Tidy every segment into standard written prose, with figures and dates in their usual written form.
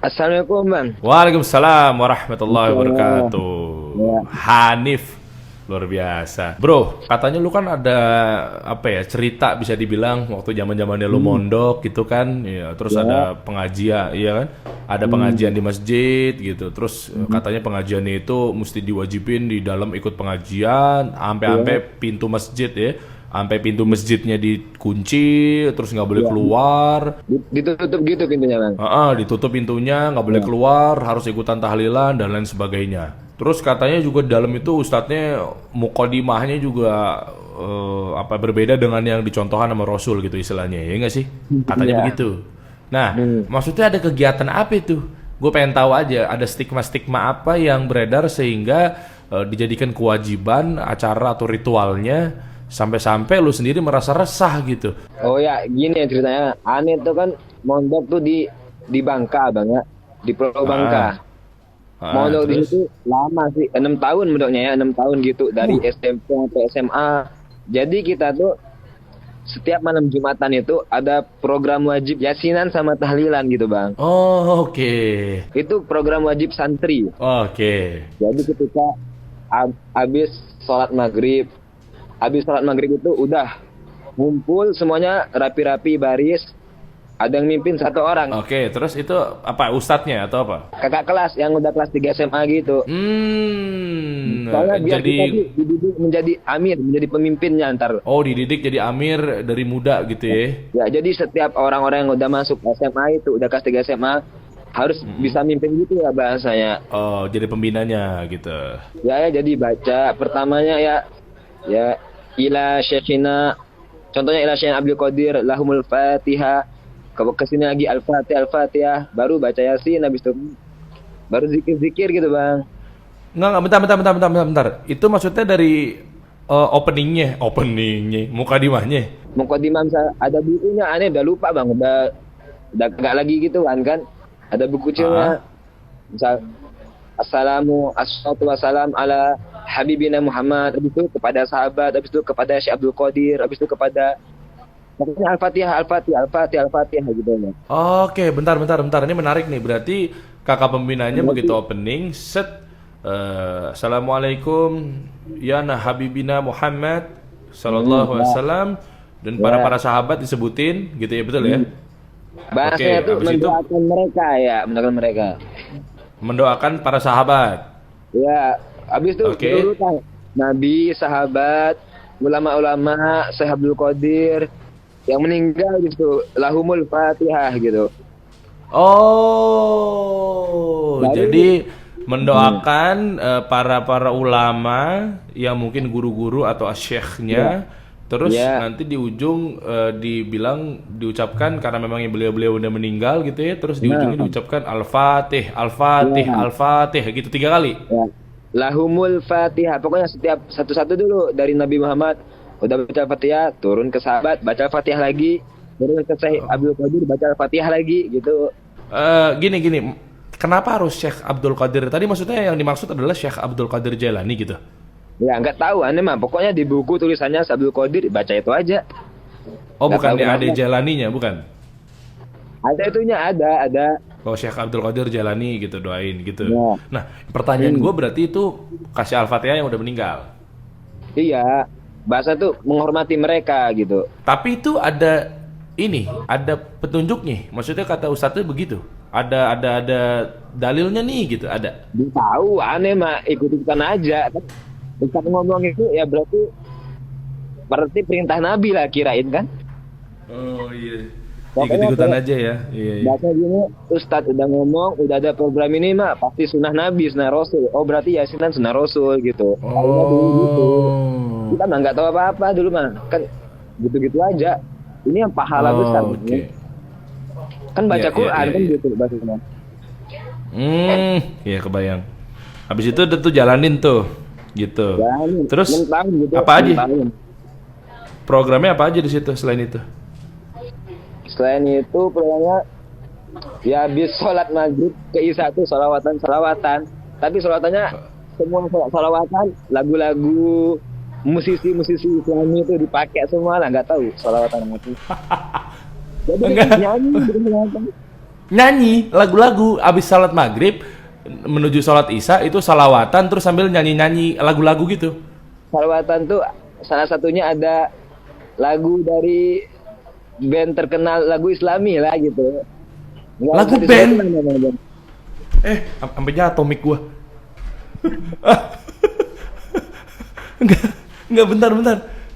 Assalamualaikum Bang. Waalaikumsalam warahmatullahi wabarakatuh. Ya. Hanif, luar biasa. Bro, katanya lu kan ada cerita bisa dibilang waktu zaman-zamannya lu mondok gitu kan. Ya, terus ada pengajian, iya kan? Ada pengajian di masjid gitu. Terus katanya pengajiannya itu mesti diwajibin di dalam ikut pengajian sampai pintu masjid ya. Sampai pintu masjidnya dikunci, terus nggak boleh keluar. Ditutup gitu pintunya Bang. Ditutup pintunya, nggak boleh keluar, harus ikutan tahlilan dan lain sebagainya. Terus katanya juga di dalam itu ustadznya mukodimahnya juga berbeda dengan yang dicontohkan sama Rasul gitu istilahnya, ya nggak sih? Katanya begitu. Nah, maksudnya ada kegiatan apa itu? Gue pengen tahu aja, ada stigma-stigma apa yang beredar sehingga dijadikan kewajiban acara atau ritualnya sampai-sampai lu sendiri merasa resah gitu. Oh ya, gini ya ceritanya. Ane tuh kan mondok tuh di Bangka Bang ya, di Pulau Bangka. Mondok di Terus? situ lama sih, 6 tahun mondoknya ya, 6 tahun gitu dari SMP sampai SMA. Jadi kita tuh setiap malam Jumatan itu ada program wajib yasinan sama tahlilan gitu Bang. Oh, oke. Itu program wajib santri. Oke. Jadi ketika habis sholat maghrib itu udah ngumpul semuanya rapi-rapi baris. Ada yang mimpin satu orang. Oke, terus itu apa ustadznya atau apa? Kakak kelas yang udah kelas 3 SMA gitu. Soalnya biar Jadi kita tuh dididik menjadi amir, menjadi pemimpinnya ntar. dididik jadi amir dari muda gitu ya. Ya, jadi setiap orang-orang yang udah masuk SMA itu, udah kelas 3 SMA, harus bisa mimpin gitu ya bahasanya. Oh, jadi pembinanya gitu. Ya, jadi baca. Pertamanya ya ila syekhina. Contohnya ila Syekh Abdul Qadir, lahumul Fatihah. Kesini lagi Al-Fatihah, baru baca Yasin, habis itu baru zikir-zikir gitu Bang. Enggak, bentar. Itu maksudnya dari openingnya, mukadimahnya. Mukadimah misal ada bukunya, aneh udah lupa Bang, udah enggak lagi gitu kan. Ada buku kecilnya. Misal assalatu wassalam ala habibina Muhammad, habis itu kepada sahabat, habis itu kepada Syekh Abdul Qadir, habis itu kepada pokoknya Al-Fatihah gitu ya. Oke, bentar. Ini menarik nih. Berarti kakak pembinanya begitu opening, Assalamualaikum ya habibina Muhammad sallallahu alaihi wasallam dan para sahabat disebutin gitu ya, betul ya? Bahasanya itu habis itu mendoakan mereka. mendoakan para sahabat. Ya, habis itu Oke. berurutan Nabi, sahabat, ulama-ulama, Syekh Abdul Qadir yang meninggal gitu, lahumul Fatihah gitu. Oh, Baru jadi mendoakan para ulama yang mungkin guru-guru atau syekhnya, terus Ya. nanti di ujung diucapkan karena memang beliau udah meninggal gitu ya, terus di ujungnya diucapkan Al-Fatih, Al-Fatih gitu 3 kali. Ya. Lahumul Fatihah. Pokoknya setiap satu-satu dulu dari Nabi Muhammad udah baca Fatihah, turun ke sahabat, baca Fatihah lagi, turun ke Syekh Abdul Qadir, baca Fatihah lagi gitu. Gini, kenapa harus Syekh Abdul Qadir? Tadi maksudnya yang dimaksud adalah Syekh Abdul Qadir Jailani gitu. Ya, nggak tahu aneh mah. Pokoknya di buku tulisannya Syekh Abdul Qadir, baca itu aja. Oh, Nggak bukan tahu ada kenapa. Jailaninya, bukan? Ada itunya, ada. Oh, Syekh Abdul Qadir Jalani gitu, doain gitu. Ya. Nah, pertanyaan gue berarti itu kasih Al-Fatihah yang udah meninggal. Iya, bahasa tuh menghormati mereka gitu. Tapi itu ada ada petunjuknya. Maksudnya kata Ustadz itu begitu. Ada dalilnya nih gitu, ada. Tahu aneh mah ikut-ikutan aja. Ustaz ngomong itu ya berarti perintah Nabi lah kirain kan. Oh iya. Pokoknya Ikut-ikutan kayak aja ya. Iya. bahasa gini, Ustadz udah ngomong, udah ada program ini mah pasti sunnah Nabi, sunnah Rasul. Oh berarti yasinan sunnah Rasul gitu. Kayaknya dulu gitu. Oh. Kita mah nggak tahu apa-apa dulu mah, kan gitu-gitu aja. Ini yang pahala besar. Oke. Kan baca Iya, Quran iya, kan iya. gitu bahasanya. Iya kebayang. Habis itu udah tuh jalanin tuh, gitu. Ya, ini Terus 6 tahun gitu, apa 6 aja? tahun. Programnya apa aja di situ selain itu? Selain itu programnya ya habis sholat maghrib ke Isya tuh salawatan. Tapi salawatannya semua salawatan, lagu-lagu musisi-musisi Islami itu dipakai semua lah, nggak tahu salawatan itu. Jadi Enggak. nyanyi gitu salawatan. nyanyi lagu-lagu abis salat maghrib menuju salat isya itu salawatan terus sambil nyanyi-nyanyi lagu-lagu gitu. Salawatan tuh salah satunya ada lagu dari band terkenal lagu Islami lah gitu. Nggak Lagu usah band? disebutin namanya. Sampai jatuh mic gua. Enggak bentar.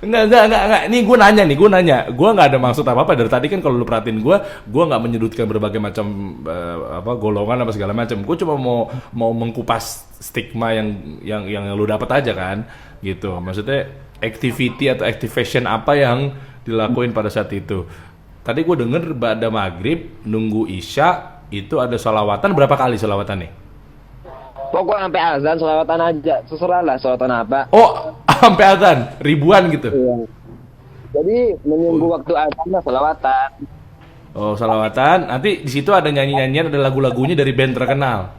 Enggak. Nih gue nanya. Gue nggak ada maksud apa-apa dari tadi kan kalau lu perhatiin gue nggak menyudutkan berbagai macam golongan apa segala macam. Gue cuma mau mengkupas stigma yang lu dapat aja kan, gitu. Maksudnya activity atau activation apa yang dilakuin pada saat itu. Tadi gue denger pada maghrib nunggu isya itu ada salawatan, berapa kali salawatan nih? Pokoknya sampai azan salawatan aja, terserah lah salawatan apa. Oh, sampai azan ribuan gitu. Iya. Jadi menunggu waktu azan lah salawatan. Oh, salawatan. Nanti di situ ada nyanyi-nyanyian, ada lagu-lagunya dari band terkenal.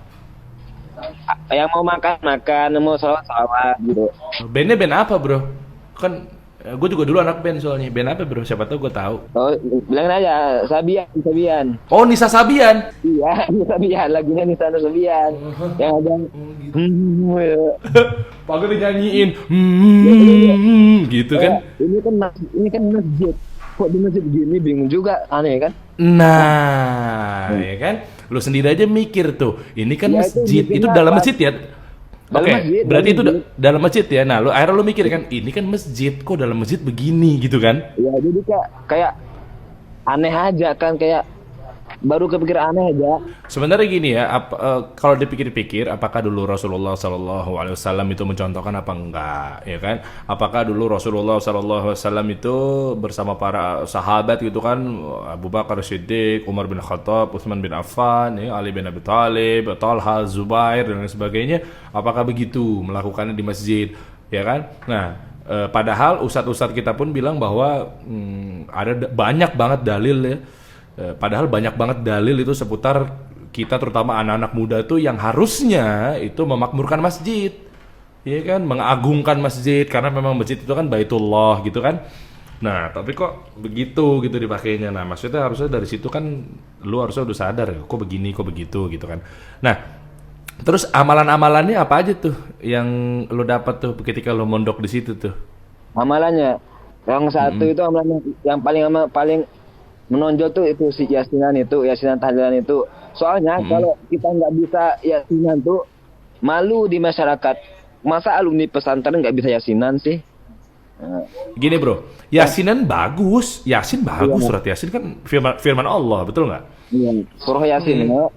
Yang mau makan, mau salawat gitu. Bandnya band apa, bro? Kan gue juga dulu anak band soalnya. Band apa, bro? Siapa tahu gue tahu. Oh, bilangin aja Sabian. Oh, Nisa Sabian. Iya, Sabian, lagunya Nisa Sabian. Yang ada Gitu. Pakai dinyanyiin. Gitu kan. Ini kan masjid. Kok di masjid gini bingung juga, aneh kan? Nah, ya kan? Lu sendiri aja mikir tuh. Ini kan Ya, masjid. itu Itu dalam masjid ya? Dalam Oke, masjid, berarti dalam itu dalam masjid ya. Nah, akhirnya lu mikir kan, ini kan masjid, kok dalam masjid begini gitu kan? Ya, jadi kayak aneh aja kan, kayak baru kepikiran aneh aja. Sebenarnya gini ya, kalau dipikir-pikir, apakah dulu Rasulullah SAW itu mencontohkan apa enggak, ya kan? Apakah dulu Rasulullah SAW itu bersama para sahabat gitu kan, Abu Bakar Siddiq, Umar bin Khattab, Utsman bin Affan, ya, Ali bin Abi Thalib, Talha, Zubair dan lain sebagainya, apakah begitu melakukannya di masjid, ya kan? Nah, padahal ustadz-ustadz kita pun bilang bahwa ada banyak banget dalil ya. Padahal banyak banget dalil itu seputar kita terutama anak-anak muda tuh yang harusnya itu memakmurkan masjid, ya kan, mengagungkan masjid karena memang masjid itu kan baitullah gitu kan. Nah tapi kok begitu gitu dipakainya. Nah maksudnya harusnya dari situ kan lu harusnya udah sadar ya, kok begini kok begitu gitu kan. Nah terus amalan-amalannya apa aja tuh yang lu dapat tuh ketika lu mondok di situ tuh? Amalannya yang satu itu amalan yang paling menonjol tuh itu si yasinan tahlilan itu. Soalnya kalau kita nggak bisa yasinan tuh malu di masyarakat. Masa alumni pesantren nggak bisa yasinan sih? Gini bro, yasinan bagus, yasin bagus, surat yasin kan firman Allah, betul nggak? Iya. Surah yasin. Ya.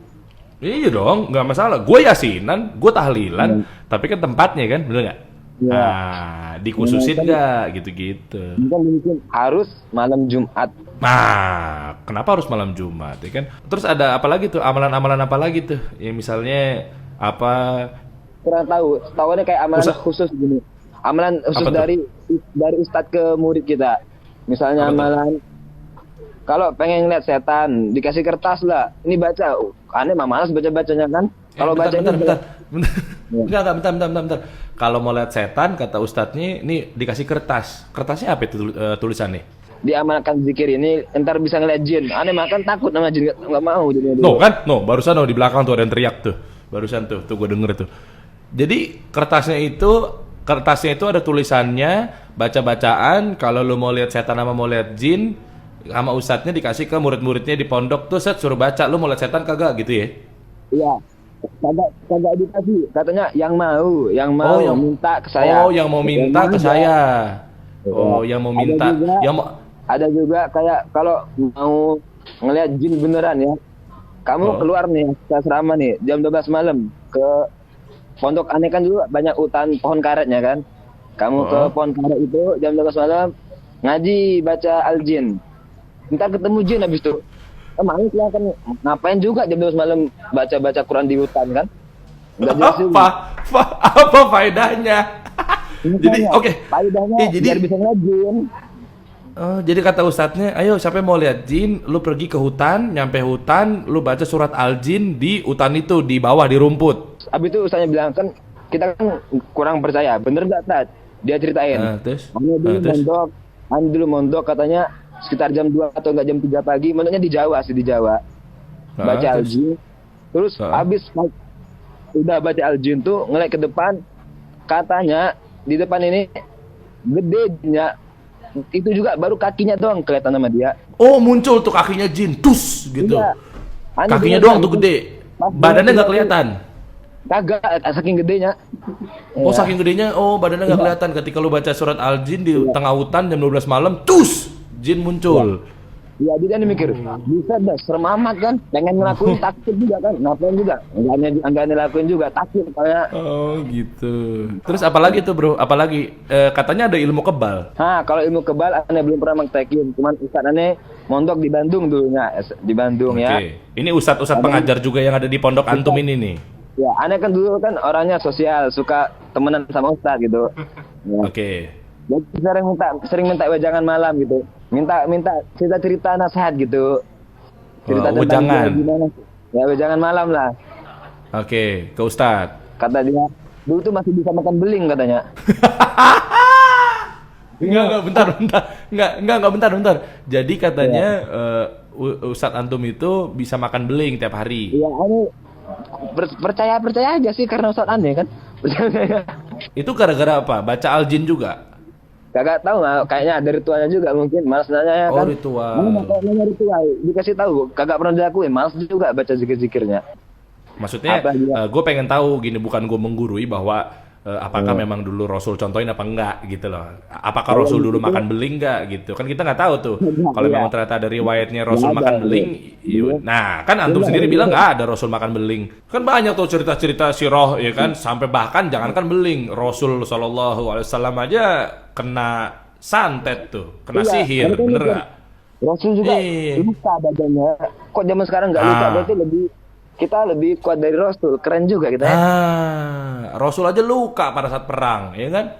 Iya dong, nggak masalah. Gue yasinan, gue tahlilan, tapi kan tempatnya kan, bener nggak? Ya. Nah, dikhususin nggak gitu-gitu. Mungkin harus malam Jumat. Nah, kenapa harus malam Jumat, ya kan? Terus ada apa lagi tuh, amalan-amalan apa lagi tuh? Yang misalnya apa? Kurang tahu. Tahunya kayak amalan khusus gini. Amalan khusus dari ustadz ke murid kita. Misalnya amalan kalau pengen lihat setan dikasih kertas lah. Ini baca. Aneh mah malas baca-bacanya kan. Kalau baca bentar. Bentar. Kalau mau lihat setan kata ustadznya, ini dikasih kertas. Kertasnya apa itu tulisannya? Diamalkan zikir ini entar bisa ngeliat jin. Aneh makan takut sama jin, nggak mau jadi. Barusan di belakang tuh ada yang teriak tuh. Barusan tuh gue denger tuh. Jadi kertasnya itu ada tulisannya, baca-bacaan. Kalau lu mau lihat setan sama mau lihat jin, sama ustadznya dikasih ke murid-muridnya di pondok tuh, suruh baca. Lu mau lihat setan kagak gitu ya? Iya. Kagak dikasih. Katanya yang mau minta ke saya. Oh, yang mau minta ke saya. Oh, yang mau minta. Ada juga kayak kalau mau ngelihat jin beneran ya. Kamu keluar nih ke asrama nih jam 12 malam ke pondok. Aneh kan dulu banyak hutan pohon karetnya kan. Kamu ke pohon karet itu jam 12 malam ngaji baca al-jin. Ntar ketemu jin habis itu. Emang kan ngapain juga jam 12 malam baca-baca Quran di hutan kan? Apa faedahnya? Jadi oke. Faedahnya biar bisa ngajin. Jadi kata ustadznya, ayo siapa yang mau lihat jin, lu pergi ke hutan, nyampe hutan, lu baca surat al-jin di hutan itu, di bawah di rumput. Abis itu ustadznya bilang kan kita kan kurang percaya, bener nggak Tat? Dia ceritain. Terus? Dulu mondok katanya sekitar jam 2 atau enggak jam 3 pagi, mondoknya di Jawa sih, di Jawa. baca terus? Al-Jin. Terus habis udah baca Al-Jin tuh ngelek ke depan, katanya di depan ini gedenya itu juga baru kakinya doang kelihatan sama dia. Oh, muncul tuh kakinya jin, tus gitu. Iya. Aneh Kakinya bener, doang kan? tuh gede. Pas Badannya dia nggak kelihatan. Kagak, saking gedenya. Oh, Iya. saking gedenya, badannya nggak kelihatan. Ketika lu baca surat Al-Jin di tengah hutan jam 12 malam, tus, jin muncul. Iya, dia kan mikir, bisa dah, serem amat kan, pengen ngelakuin takut juga kan, ngapain juga, enggak ngelakuin juga, takut kayak. Oh, gitu. Terus apalagi tuh, Bro? Apalagi katanya ada ilmu kebal. Nah, kalau ilmu kebal, aneh belum pernah mengtekin, cuman Ustaz aneh mondok di Bandung dulunya, di Bandung ya. Oke. Ini ustadz pengajar juga yang ada di pondok antum ini nih. Ya, aneh kan dulu kan orangnya sosial, suka temenan sama Ustaz gitu. Ya. Oke. Jadi sering minta wejangan malam gitu. Minta cerita-cerita nasihat gitu. Cerita tentang wejangan. dia gimana. Ya, wejangan malam lah. Oke, ke Ustadz. Kata dia, dulu tuh masih bisa makan beling katanya. Enggak, bentar. Jadi katanya Ustadz antum itu bisa makan beling tiap hari. Iya, aneh percaya aja sih karena Ustaz aneh kan. Itu gara-gara apa? Baca Al-Jin juga? Kagak tahu lah, kayaknya ada ritualnya juga mungkin. Malas nanya kan. Oh, ritual. Nanya ritual, dikasih tahu, kagak pernah dilakuin. Malas juga baca zikir-zikirnya. Maksudnya gue pengen tahu gini, bukan gue menggurui bahwa apakah memang dulu Rasul contohin apa enggak gitu loh. Apakah Rasul dulu makan beling enggak gitu. Kan kita nggak tahu tuh. Kalau memang ternyata ada riwayatnya Rasul makan beling. Nah, kan antum sendiri bilang nggak ada Rasul makan beling. Kan banyak tuh cerita-cerita sirah ya kan, sampai bahkan jangankan beling, Rasul sallallahu alaihi wasallam aja kena santet tuh, kena sihir, bener nggak? Rasul juga luka badannya. Kok zaman sekarang nggak luka? Berarti kita lebih kuat dari Rasul. Keren juga kita. Rasul aja luka pada saat perang, ya kan?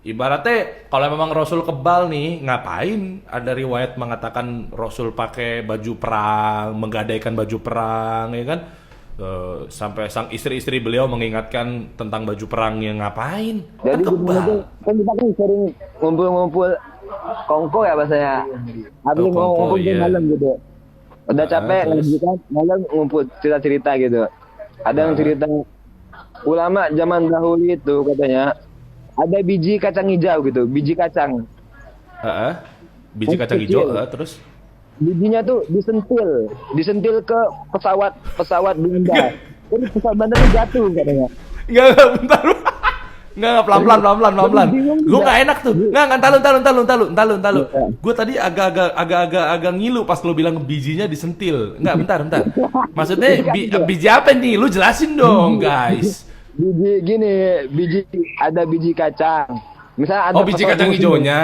Ibaratnya kalau memang Rasul kebal nih, ngapain ada riwayat mengatakan Rasul pakai baju perang, menggadaikan baju perang, ya kan? Sampai sang istri-istri beliau mengingatkan tentang baju perang yang ngapain? Jadi kan kebal. Kan kita kan sering ngumpul-ngumpul kongko ya bahasanya. Habis ngumpul di malam gitu. Udah capek ngaji kan, malam ngumpul cerita-cerita gitu. Ada yang cerita ulama zaman dahulu itu katanya ada biji kacang hijau gitu, biji kacang. Biji kacang hijau, terus? Bijinya tuh disentil ke pesawat Belanda. Terus pesawat Belanda tuh jatuh katanya. Enggak, bentar. Enggak, pelan-pelan. Gue nggak enak tuh. Enggak, talu. Gue tadi agak ngilu pas lo bilang bijinya disentil. Enggak, bentar. Maksudnya biji apa nih? Lu jelasin dong, guys. Ada biji kacang. Misalnya ada biji kacang hijaunya.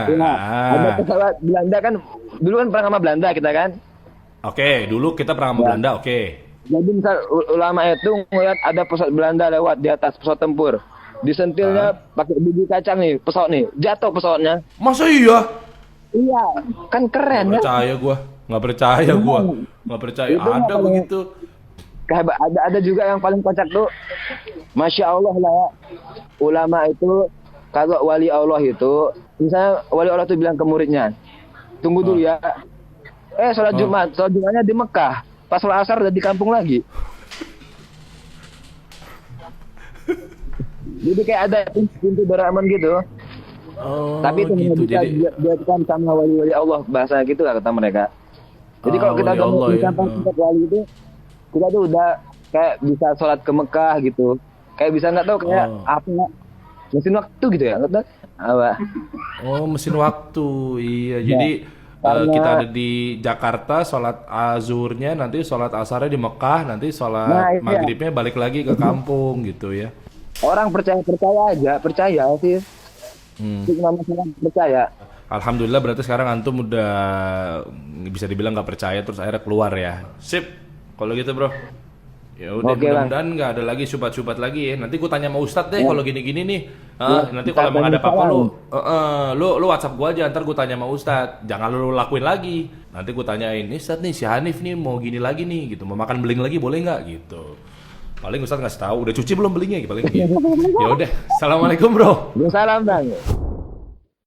Ada pesawat Belanda kan, dulu kan perang sama Belanda kita kan. Oke, dulu kita perang sama Belanda, oke. Jadi misal ulama itu ngeliat ada pesawat Belanda lewat di atas pesawat tempur. Disentilnya pakai biji kacang nih, pesawat nih, jatuh pesawatnya. Masa iya? Iya, kan keren ya. Nggak percaya ada begitu. Ada juga yang paling kocak tuh, Masya Allah lah ya. Ulama itu, kalau wali Allah itu, misalnya wali Allah itu bilang ke muridnya, tunggu dulu ya. Sholat Jumatnya di Mekah, pas sholat asar udah di kampung lagi. Jadi kayak ada pintu Doraemon gitu. Tapi itu gitu, bisa dilakukan sama wali-wali Allah, bahasa gitu lah kata mereka. Jadi kalau kita udah mencapai wali itu, kita tuh udah kayak bisa sholat ke Mekah gitu. Kayak bisa nggak tahu kayak apa, mesin waktu gitu ya, nggak tahu apa. Mesin waktu, iya. Jadi kita ada di Jakarta, sholat azurnya, nanti sholat asarnya di Mekah, nanti sholat maghribnya balik lagi ke kampung gitu ya. Orang percaya sih. Cuma masalah percaya. Alhamdulillah berarti sekarang antum udah bisa dibilang nggak percaya, terus akhirnya keluar ya. Sip, kalau gitu bro. Ya udah, mudah-mudahan nggak ada lagi syubhat-syubhat lagi ya. Nanti gue tanya sama Ustadz deh kalau gini-gini nih. Nanti kalau emang ada apa-apa lu WhatsApp gue aja, ntar gue tanya sama Ustadz. Jangan lu lakuin lagi. Nanti gue tanyain, nih Ustadz nih si Hanif nih mau gini lagi nih gitu, mau makan beling lagi boleh nggak gitu. Paling Ustadz ngasih tahu, udah cuci belum belingnya gitu paling gitu. Ya udah, assalamualaikum bro. Salam bang.